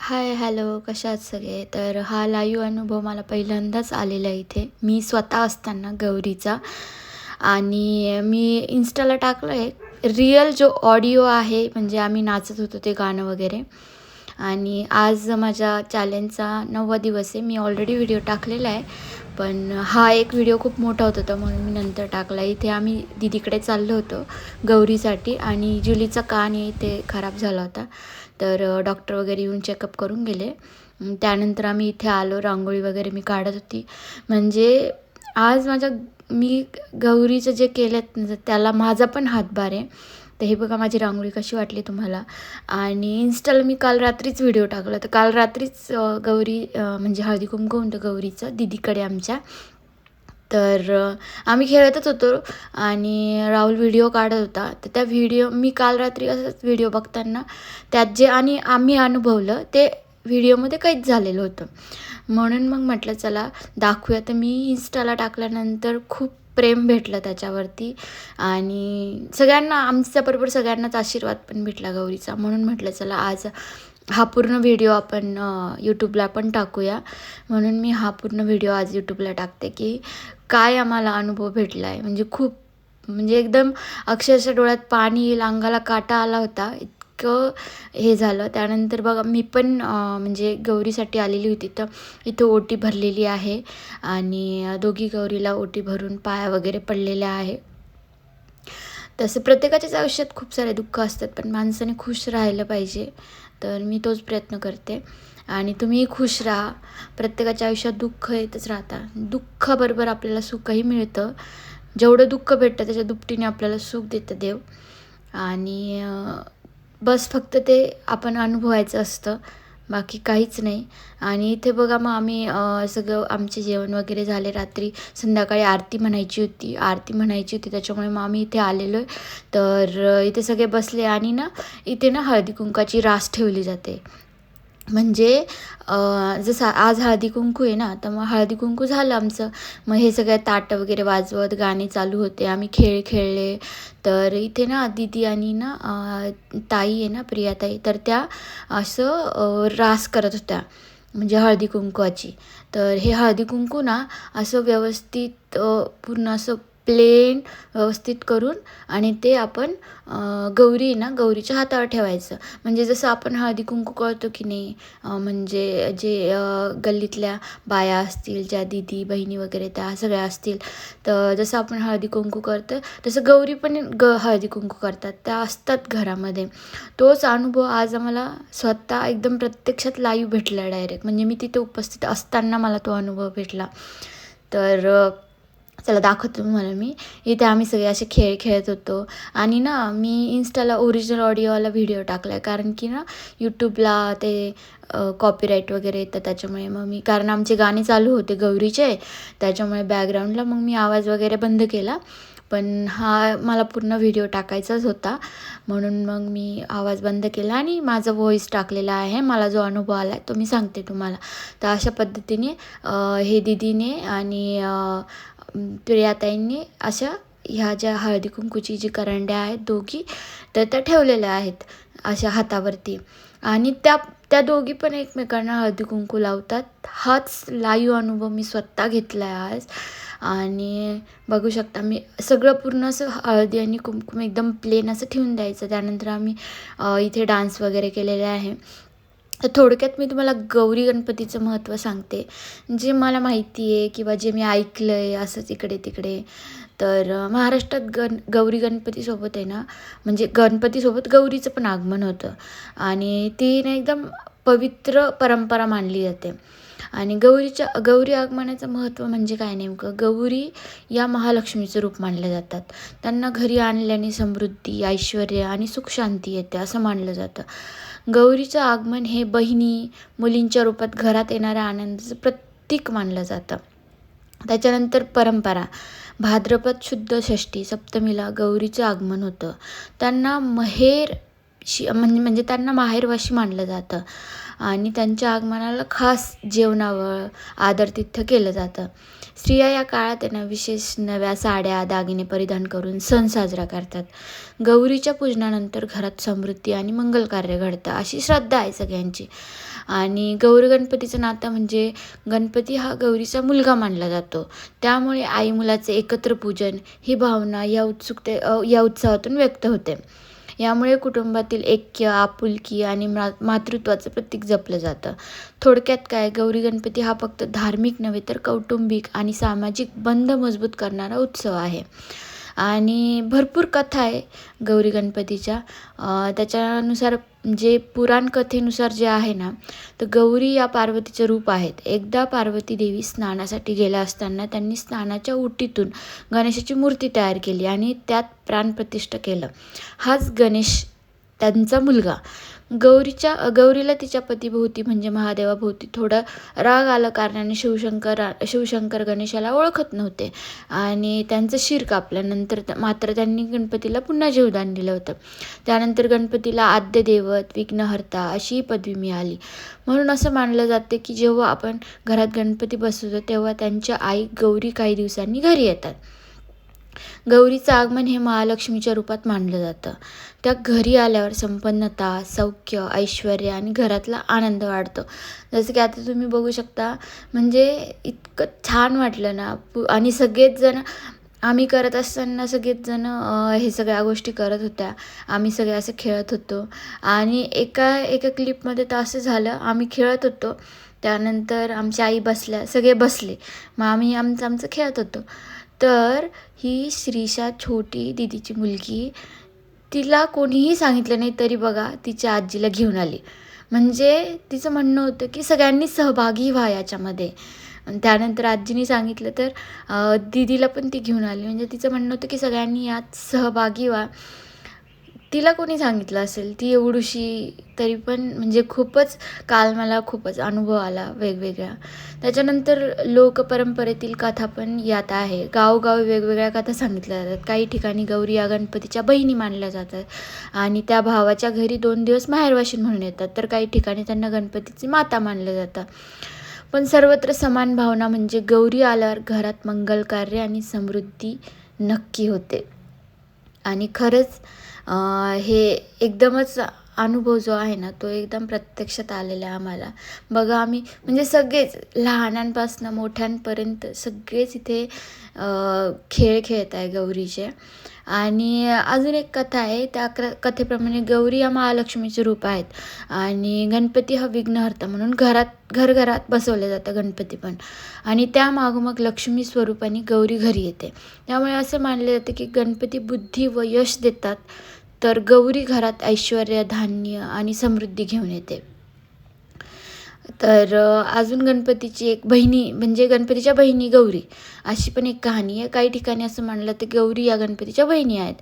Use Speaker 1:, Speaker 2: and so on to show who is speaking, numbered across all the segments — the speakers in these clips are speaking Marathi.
Speaker 1: हाय, हॅलो, कशा आहात सगळे? तर हा लाईव्ह अनुभव मला पहिल्यांदाच आलेला आहे इथे. मी स्वतः असताना गौरीचा आणि मी Instaला टाकलं आहे. रिअल जो ऑडिओ आहे, म्हणजे आम्ही नाचत होतो ते गाणं वगैरे. आणि आज माझ्या चॅलेंजचा 9वा दिवस आहे. मी ऑलरेडी व्हिडिओ टाकलेला आहे, पण हा एक व्हिडिओ खूप मोठा होत होता म्हणून मी नंतर टाकला. इथे आम्ही दीदीकडे चाललो होतो गौरीसाठी आणि जुलीचा कान आहे ते खराब झाला होता. तर डॉक्टर वगैरे येऊन चेकअप करून गेले. त्यानंतर आम्ही इथे आलो. रांगोळी वगैरे मी काढत होती. म्हणजे आज मी गौरीचं जे केलेत ना त्याला माझा पण हातभार आहे. तर हे बघा माझी रांगोळी कशी वाटली तुम्हाला. आणि Instaला मी काल रात्रीच व्हिडिओ टाकला. तर काल रात्रीच गौरी म्हणजे हळदी-कुंकू होतं गौरीचं दीदीकडे आमच्या. तर आम्ही खेळतच होतो आणि राहुल व्हिडिओ काढत होता. तर त्या मी काल रात्री असंच व्हिडिओ बघताना त्यात जे आणि आम्ही अनुभवलं ते व्हिडिओमध्ये काहीच झालेलं होतं. म्हणून मग म्हटलं चला दाखवूया. तर मी Instaला टाकल्यानंतर खूप प्रेम भेटलं त्याच्यावरती आणि आमच्याबरोबर सगळ्यांनाच आशीर्वाद पण भेटला गौरीचा. म्हणून म्हटलं चला आज हा पूर्ण व्हिडिओ आपण यूट्यूबला पण टाकूया. म्हणून मी हा पूर्ण व्हिडिओ आज यूट्यूबला टाकते की काय आम्हाला अनुभव भेटला आहे. म्हणजे एकदम अक्षरशः डोळ्यात पाणी येईल, अंगाला काटा आला होता, इतकं हे झालं. त्यानंतर बघा मी पण म्हणजे गौरीसाठी आलेली होती. तर इथं ओटी भरलेली आहे आणि दोघी गौरीला ओटी भरून पाया वगैरे पडलेल्या आहे. तसं प्रत्येकाच्याच आयुष्यात खूप सारे दुःख असतात, पण माणसाने खुश राहिलं पाहिजे. तर मी तोच प्रयत्न करते आणि तुम्हीही खुश राहा. प्रत्येकाच्या आयुष्यात दुःख येतच राहतात. दुःखाबरोबर आपल्याला सुखही मिळतं. जेवढं दुःख भेटतं त्याच्या दुपटीने आपल्याला सुख देतं देव. आणि बस फक्त ते आपण अनुभवायचं असतं, बाकी काहीच नाही. आणि इथे बघा मग आम्ही सगळं आमचे जेवण वगैरे झाले. रात्री संध्याकाळी आरती म्हणायची होती त्याच्यामुळे मग आम्ही इथे आलेलो आहे. तर इथे सगळे बसले आणि इथे हळदी-कुंकाची रास ठेवली जाते. म्हणजे जसं आज हळदी-कुंकू आहे ना, तर मग हळदी-कुंकू झालं आमचं. मग हे सगळे ताटं वगैरे वाजवत गाणे चालू होते. आम्ही खेळ खेळले. तर इथे दीदी आणि ताई आहे ना, प्रियाताई, तर त्या असं रास करत होत्या म्हणजे हळदी-कुंकवाची. तर हे हळदी-कुंकू असं व्यवस्थित पूर्ण असं प्लेन व्यवस्थित करून आणि ते आपण गौरीच्या हातावर ठेवायचं. म्हणजे जसं आपण हळदी-कुंकू करतो की नाही, म्हणजे जे गल्लीतल्या बाया असतील, ज्या दीदी बहिणी वगैरे त्या सगळ्या असतील, तर जसं आपण हळदी-कुंकू करतो तसं गौरी पण हळदी-कुंकू करतात. त्या असतात घरामध्ये. तोच अनुभव आज आम्हाला स्वतः एकदम प्रत्यक्षात लाईव्ह भेटला डायरेक्ट. म्हणजे मी तिथे उपस्थित असताना मला तो अनुभव भेटला. तर चला दाखवतो तुम्हाला मी. इथे आम्ही सगळे असे खेळ खेळत होतो आणि मी Instaला ओरिजिनल ऑडिओवाला व्हिडिओ टाकला आहे. कारण की यूट्यूबला ते कॉपीराईट वगैरे येतं त्याच्यामुळे. कारण आमचे गाणे चालू होते गौरीचे, त्याच्यामुळे बॅकग्राऊंडला मग मी आवाज वगैरे बंद केला. पण हा मला पूर्ण व्हिडिओ टाकायचाच होता, म्हणून मग मी आवाज बंद केला आणि माझा व्हॉईस टाकलेला आहे. मला जो अनुभव आला आहे तो मी सांगते तुम्हाला. तर अशा पद्धतीने हे दीदीने आणि प्रियाताईंनी अशा ह्या ज्या हळदी-कुंकूची जी करंड्या आहेत दोघी, तर त्या ठेवलेल्या आहेत अशा हातावरती. आणि त्या दोघी पण एकमेकांना हळदी-कुंकू लावतात. हाच लाईव्ह अनुभव मी स्वतः घेतला आहे आज. आणि बघू शकता मी सगळं पूर्ण असं हळदी आणि कुंकुम एकदम प्लेन असं ठेवून द्यायचं. त्यानंतर आम्ही इथे डान्स वगैरे केलेले आहे. तर थोडक्यात मी तुम्हाला गौरी गणपतीचं महत्त्व सांगते, जे मला माहिती आहे किंवा जे मी ऐकलं आहे असंच इकडे-तिकडे. तर महाराष्ट्रात गौरी गणपतीसोबत आहे ना, म्हणजे गणपतीसोबत गौरीचं पण आगमन होतं आणि ती एकदम पवित्र परंपरा मानली जाते. आणि गौरी आगमनाचं महत्त्व म्हणजे काय नेमकं? गौरी या महालक्ष्मीचं रूप मानल्या जातात. त्यांना घरी आणल्याने समृद्धी, ऐश्वर्य आणि सुखशांती येते असं मानलं जातं. गौरीचं आगमन हे बहिणी, मुलींच्या रूपात घरात येणाऱ्या आनंदाचं प्रतीक मानलं जातं. त्याच्यानंतर परंपरा. भाद्रपद शुद्ध षष्ठी सप्तमीला गौरीचं आगमन होतं. त्यांना म्हणजे त्यांना माहेरवाशी मानलं जातं. आणि त्यांच्या आगमनाला खास जेवणावळ आदरातिथ्य केलं जातं. स्त्रिया या काळात त्यांना विशेष नव्या साड्या दागिने परिधान करून सण साजरा करतात. गौरीच्या पूजनानंतर घरात समृद्धी आणि मंगल कार्य घडतं अशी श्रद्धा आहे सगळ्यांची. आणि गौरी गणपतीचं नातं म्हणजे गणपती हा गौरीचा मुलगा मानला जातो. त्यामुळे आई मुलाचे एकत्र पूजन ही भावना या उत्सवातून व्यक्त होते. यामुळे कुटुंबातील ऐक्य, आपुलकी आणि मातृत्वाचं प्रतीक जपलं जातं. थोडक्यात काय, गौरी गणपती हा फक्त धार्मिक नव्हे तर कौटुंबिक आणि सामाजिक बंध मजबूत करणारा उत्सव आहे. आणि भरपूर कथा आहे गौरी गणपतीच्या. त्याच्यानुसार जे पुराण कथेनुसार जे आहे ना, तर गौरी या पार्वतीचं रूप आहेत. एकदा पार्वती देवी स्नानासाठी गेल्या असताना त्यांनी स्नानाच्या ओटीतून गणेशाची मूर्ती तयार केली आणि त्यात प्राणप्रतिष्ठा केलं. हाच गणेश त्यांचा मुलगा. गौरीला तिच्या पतीभोवती म्हणजे महादेवाभोवती थोडा राग आला कारणाने शिवशंकर गणेशाला ओळखत नव्हते आणि त्यांचं शिर कापल्यानंतर मात्र त्यांनी गणपतीला पुन्हा जीवदान दिलं होतं. त्यानंतर गणपतीला आद्य दैवत, विघ्नहर्ता अशी पदवी मिळाली. म्हणून असं मानलं जाते की जेव्हा आपण घरात गणपती बसवतो तेव्हा त्यांच्या आई गौरी काही दिवसांनी घरी येतात. गौरीचं आगमन हे महालक्ष्मीच्या रूपात मानलं जातं. त्या घरी आल्यावर संपन्नता, सौख्य, ऐश्वर्य आणि घरातला आनंद वाढतो. जसं की आता तुम्ही बघू शकता, म्हणजे इतकं छान वाटलं ना. आणि सगळेच जण आम्ही करत असताना सगळेच जण हे सगळ्या गोष्टी करत होत्या. आम्ही सगळे असं खेळत होतो आणि एका क्लिपमध्ये तर असं झालं, आम्ही खेळत होतो, त्यानंतर आमची आई बसल्या, सगळे बसले, मग आम्ही आमचं खेळत होतो. तर ही श्रीषा छोटी दीदीची मुलगी, तिला कोणीही सांगितलं नाही तरी बघा तिच्या आजीला घेऊन आली. म्हणजे तिचं म्हणणं होतं की सगळ्यांनी सहभागी व्हा याच्यामध्ये. त्यानंतर आजीने सांगितलं तर दीदीला पण ती घेऊन आली. म्हणजे तिचं म्हणणं होतं की सगळ्यांनी यात सहभागी व्हा. तिला कोणी सांगितलं असेल, ती एवढीशी तरी पण म्हणजे काल मला खूपच अनुभव आला वेगवेगळा. त्याच्यानंतर लोकपरंपरेतील कथा पण यात आहे. गावोगावी वेगवेगळ्या कथा सांगितल्या जातात. काही ठिकाणी गौरी या गणपतीच्या बहिणी मानल्या जातात आणि त्या भावाच्या घरी 2 दिवस माहेरवाशीण म्हणून येतात. तर काही ठिकाणी त्यांना गणपतीची माता मानलं जातं. पण सर्वत्र समान भावना म्हणजे गौरी आल्यावर घरात मंगल कार्य आणि समृद्धी नक्की होते. आणि खरंच हे एकदमच अनुभव जो आहे ना, तो एकदम प्रत्यक्षात आलेला आहे आम्हाला. बघा, आम्ही म्हणजे सगळेच लहानांपासून मोठ्यांपर्यंत सगळेच इथे खेळ खेळत आहे गौरीचे. आणि अजून एक कथा आहे, त्या कथेप्रमाणे गौरी या महालक्ष्मीचे रूप आहेत आणि गणपती हा विघ्नहर्ता म्हणून घरात बसवले जातं गणपती पण. आणि त्या मागोमाग लक्ष्मी स्वरूपाने गौरी घरी येते. त्यामुळे असं मानले जाते की गणपती बुद्धी व यश देतात, तर गौरी घरात ऐश्वर्य, धान्य आणि समृद्धी घेऊन येते. तर अजून गणपतीची एक बहिणी म्हणजे गणपतीच्या बहिणी गौरी अशी पण एक कहाणी आहे. काही ठिकाणी असं म्हणलं तर गौरी या गणपतीच्या बहिणी आहेत.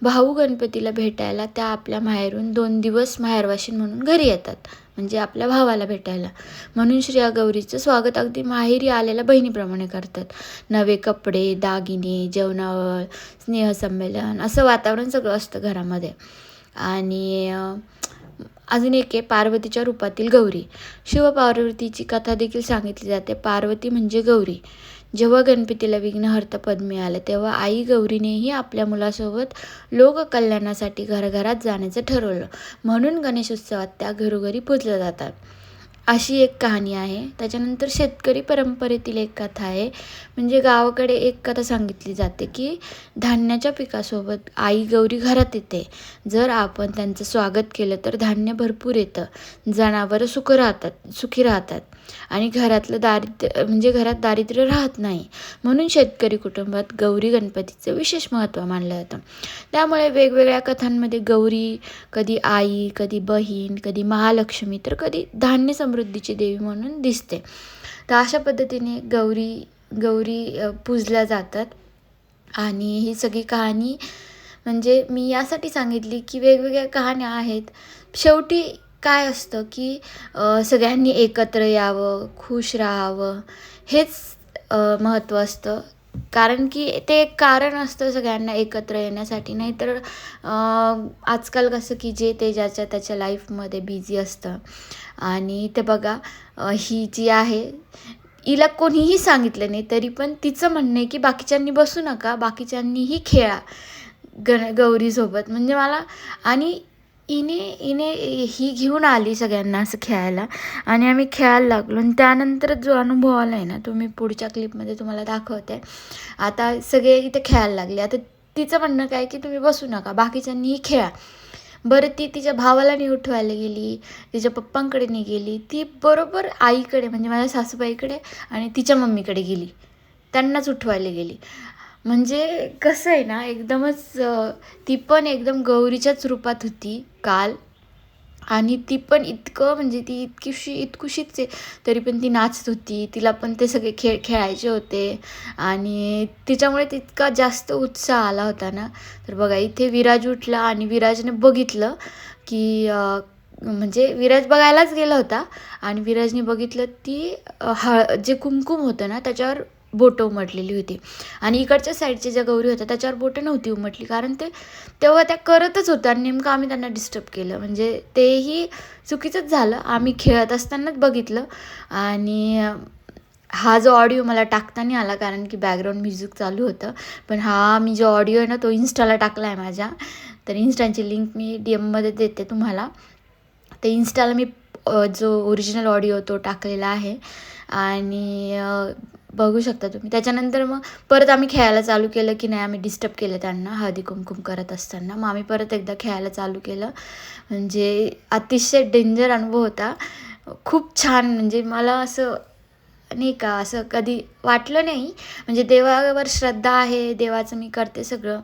Speaker 1: भाऊ गणपतीला भेटायला त्या आपल्या माहेरून 2 दिवस माहेरवाशीण म्हणून घरी येतात, म्हणजे आपल्या भावाला भेटायला. म्हणून श्रेया गौरीचं स्वागत अगदी माहेरी आलेल्या बहिणीप्रमाणे करतात. नवे कपडे, दागिने, जेवणावळ, स्नेहसंमेलन असं वातावरण सगळं असतं घरामध्ये. आणि अजून एक आहे पार्वतीच्या रूपातील गौरी. शिवपार्वतीची कथा देखील सांगितली जाते. पार्वती म्हणजे गौरी. जेव्हा गणपतीला विघ्नहर्ता पद मिळालं तेव्हा आई गौरीनेही आपल्या मुलासोबत लोककल्याणासाठी घराघरात जाण्याचं ठरवलं. म्हणून गणेशोत्सवात त्या घरोघरी पूजल्या जातात. अशी एक कहाणी आहे. त्याच्यानंतर शेतकरी परंपरेतील एक कथा आहे. म्हणजे गावाकडे एक कथा सांगितली जाते की धान्याच्या पिकासोबत आई गौरी घरात येते. जर आपण त्यांचं स्वागत केलं तर धान्य भरपूर येतं, जनावरं सुखी राहतात आणि घरात दारिद्र्य राहत नाही. म्हणून शेतकरी कुटुंबात गौरी गणपतीचं विशेष महत्त्व मानलं जातं. त्यामुळे वेगवेगळ्या कथांमध्ये गौरी कधी आई, कधी बहीण, कधी महालक्ष्मी, तर कधी धान्य समृद्धीची देवी म्हणून दिसते. तर अशा पद्धतीने गौरी पूजल्या जातात. आणि ही सगळी कहाणी म्हणजे मी यासाठी सांगितली की वेगवेगळ्या कहाण्या आहेत. शेवटी काय असतं की सगळ्यांनी एकत्र यावं, खुश राहावं, हेच महत्त्व असतं. कारण की ते एक कारण असतं सगळ्यांना एकत्र येण्यासाठी. नाहीतर आजकाल कसं की जे ते ज्याच्या त्याच्या लाईफमध्ये बिझी असतं. आणि ते बघा, ही जी आहे, हिला कोणीही सांगितलं नाही तरी पण तिचं म्हणणं आहे की बाकीच्यांनी बसू नका, बाकीच्यांनीही खेळा गौरीसोबत. म्हणजे मला, आणि हिने हिने ही घेऊन आली सगळ्यांना असं खेळायला आणि आम्ही खेळायला लागलो. आणि त्यानंतर जो अनुभव आला आहे ना, तो मी पुढच्या क्लिपमध्ये तुम्हाला दाखवते. आता सगळे इथे खेळायला लागले. आता तिचं म्हणणं काय की तुम्ही बसू नका, बाकीच्यांनीही खेळा. बरं, ती तिच्या भावाला नाही उठवायला गेली, तिच्या पप्पांकडे नाही गेली, ती बरोबर आईकडे म्हणजे माझ्या सासूबाईकडे आणि तिच्या मम्मीकडे गेली, त्यांनाच उठवायला गेली. म्हणजे कसं आहे ना, एकदमच ती पण एकदम गौरीच्याच रूपात होती काल. आणि ती पण इतकं, म्हणजे ती इतकुशीच आहे तरी पण ती नाचत होती. तिला पण ते सगळे खेळ खेळायचे होते आणि तिच्यामुळे तितका जास्त उत्साह आला होता ना. तर बघा, इथे विराज उठला आणि विराजने बघितलं की म्हणजे विराज बघायलाच गेला होता आणि विराजने बघितलं ती जे कुमकुम होतं ना त्याच्यावर बोटं उमटलेली होती. आणि इकडच्या साईडच्या ज्या गौरी होत्या त्याच्यावर बोटं नव्हती उमटली, कारण ते तेव्हा त्या करतच होत्या आणि नेमकं आम्ही त्यांना डिस्टर्ब केलं. म्हणजे तेही चुकीचंच झालं. आम्ही खेळत असतानाच बघितलं. आणि हा जो ऑडिओ मला टाकता नाही आला कारण की बॅकग्राऊंड म्युझिक चालू होतं. पण हा मी जो ऑडिओ आहे ना तो इन्स्टाला टाकला आहे माझ्या. तर इन्स्टाची लिंक मी DMमध्ये देते तुम्हाला. ते इन्स्टाला मी जो ओरिजिनल ऑडिओ तो टाकलेला आहे. आणि बघू शकता तुम्ही. त्याच्यानंतर मग परत आम्ही खेळायला चालू केलं की नाही, आम्ही डिस्टर्ब केलं त्यांना हळदी कुमकुम करत असताना. मग आम्ही परत एकदा खेळायला चालू केलं. म्हणजे अतिशय डेंजर अनुभव होता. खूप छान, म्हणजे मला असं नाही का, असं कधी वाटलं नाही. म्हणजे देवावर श्रद्धा आहे, देवाचं मी करते सगळं,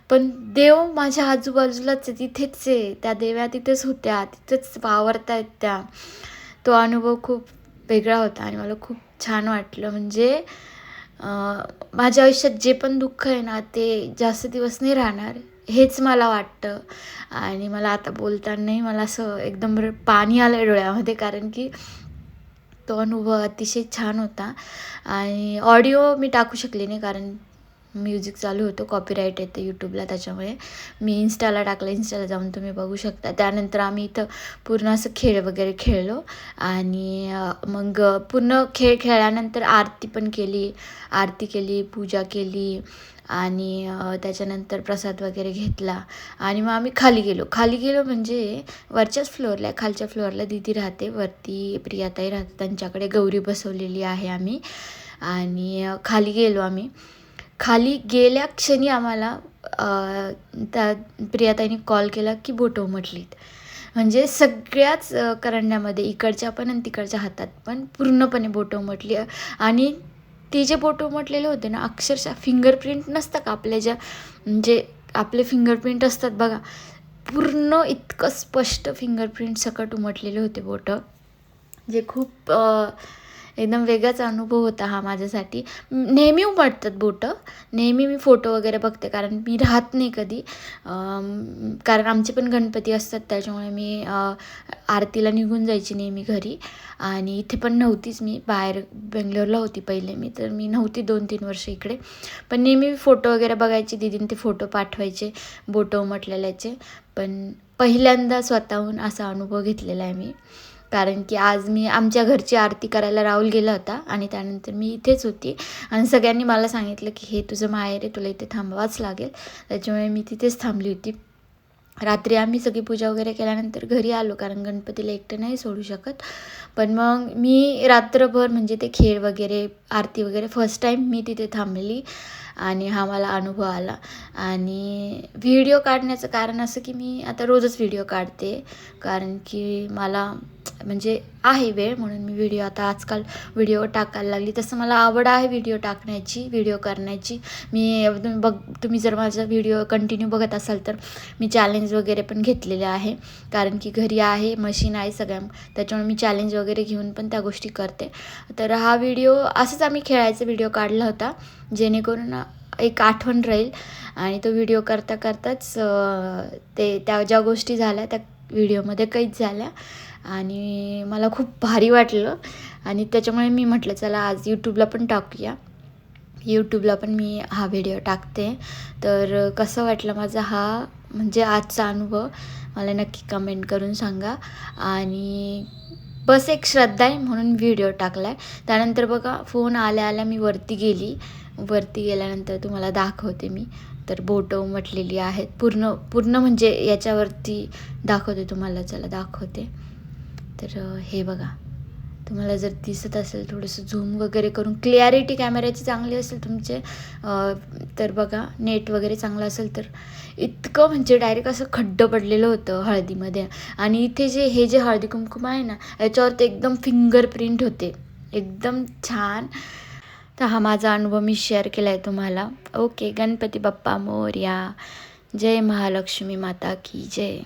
Speaker 1: पण देव माझ्या आजूबाजूलाच आहे, तिथेच आहे. त्या देव्या तिथेच होत्या, तिथेच वावरत आहेत त्या. तो अनुभव खूप वेगळा होता आणि मला खूप छान वाटलं. म्हणजे माझ्या आयुष्यात जे पण दुःख आहे ना ते जास्त दिवस नाही राहणार, हेच मला वाटतं. आणि मला आता बोलतानाही मला असं एकदम पाणी आलं डोळ्यामध्ये, कारण की तो अनुभव अतिशय छान होता. आणि ऑडिओ मी टाकू शकले नाही कारण म्युझिक चालू होतं, कॉपीराईट येतं यूट्यूबला, त्याच्यामुळे मी इन्स्टाला टाकलं. इन्स्टाला जाऊन तुम्ही बघू शकता. त्यानंतर आम्ही इथं पूर्ण असं खेळ वगैरे खेळलो आणि मग पूर्ण खेळ खेळल्यानंतर आरती पण केली, पूजा केली आणि त्याच्यानंतर प्रसाद वगैरे घेतला आणि मग आम्ही खाली गेलो म्हणजे वरच्याच फ्लोअरला आहे. खालच्या फ्लोअरला दीदी राहते, वरती प्रियाताई राहते, त्यांच्याकडे गौरी बसवलेली आहे आम्ही. आणि खाली गेलो आम्ही. खाली गेल्या क्षणी आम्हाला त्या प्रियाताईने कॉल केला की बोटं उमटलीत. म्हणजे सगळ्याच करंड्यामध्ये, इकडच्या पण आणि तिकडच्या हातात पण पूर्णपणे बोटं उमटली. आणि ते जे बोटं उमटलेले होते ना, अक्षरशः फिंगरप्रिंट नसतं का आपल्या ज्या, म्हणजे आपले फिंगरप्रिंट असतात बघा, पूर्ण इतकं स्पष्ट फिंगरप्रिंट सकट उमटलेले होते बोटं. जे खूप एकदम वेगळाच अनुभव होता हा माझ्यासाठी. नेहमी उमटतात बोटं, नेहमी मी फोटो वगैरे बघते कारण मी राहत नाही कधी. कारण आमचे पण गणपती असतात, त्याच्यामुळे मी आरतीला निघून जायची नेहमी घरी. आणि इथे पण नव्हतीच, मी बाहेर बेंगलोरला होती पहिले मी, तर मी नव्हती 2-3 वर्ष इकडे. पण नेहमी फोटो वगैरे बघायची, दीदीने ते फोटो पाठवायचे बोटं उमटलेल्याचे. पण पहिल्यांदा स्वतःहून असा अनुभव घेतलेला आहे मी. कारण की आज मी आमच्या घरची आरती करायला राहुल गेला होता आणि त्यानंतर मी इथेच होती आणि सगळ्यांनी मला सांगितलं की हे तुझं माहेर आहे, तुला इथे थांबावंच लागेल. त्याच्यामुळे मी तिथेच थांबली होती. रात्री आम्ही सगळी पूजा वगैरे केल्यानंतर घरी आलो, कारण गणपतीला एकटं नाही सोडू शकत. पण मग मी रात्रभर, म्हणजे ते खेळ वगैरे, आरती वगैरे, फर्स्ट टाईम मी तिथे थांबलेली आणि हा मला अनुभव आला. आणि व्हिडिओ काढण्याचं कारण असं की मी आता रोजच व्हिडिओ काढते, कारण की मला म्हणजे आहे वेळ, म्हणून मी व्हिडिओ आता आजकाल व्हिडिओ टाकायला लागली. तसं मला आवड आहे व्हिडिओ टाकण्याची, व्हिडिओ करण्याची. तुम्ही जर माझा व्हिडिओ कंटिन्यू बघत असाल तर मी चॅलेंज वगैरे पण घेतलेले आहे, कारण की घरी आहे, मशीन आहे सगळ्या, त्याच्यामुळे मी चॅलेंज वगैरे घेऊन पण त्या गोष्टी करते. तर हा व्हिडिओ असंच आम्ही खेळायचा व्हिडिओ काढला होता, जेणेकरून एक आठवण राहील. आणि तो व्हिडिओ करता करताच त्या ज्या गोष्टी झाल्या त्या व्हिडिओमध्ये कैद झाल्या आणि मला खूप भारी वाटलं. आणि त्याच्यामुळे मी म्हटलं चला आज यूट्यूबला पण टाकूया. यूट्यूबला पण मी हा व्हिडिओ टाकते. तर कसं वाटलं माझा हा म्हणजे आजचा अनुभव मला नक्की कमेंट करून सांगा. आणि बस एक श्रद्धा आहे म्हणून व्हिडिओ टाकला आहे. त्यानंतर बघा फोन आल्या आल्या मी वरती गेली. वरती गेल्यानंतर तुम्हाला दाखवते मी. तर बोटं उमटलेली आहेत पूर्ण पूर्ण म्हणजे याच्यावरती दाखवते तुम्हाला. चला दाखवते. तर हे बघा, तुम्हाला जर दिसत असेल थोडंसं झूम वगैरे करून, क्लिअरिटी कॅमेऱ्याची चांगली असेल तुमचे तर बघा, नेट वगैरे चांगलं असेल तर इतकं म्हणजे डायरेक्ट असं खड्डं पडलेलं होतं हळदीमध्ये. आणि इथे हे जे हळदी कुंकुम आहे ना, याच्यावरती एकदम फिंगरप्रिंट होते, एकदम छान. तर हा माझा अनुभव मी शेअर केला आहे तुम्हाला. ओके, गणपती बाप्पा मोरया. जय महालक्ष्मी माता की जय.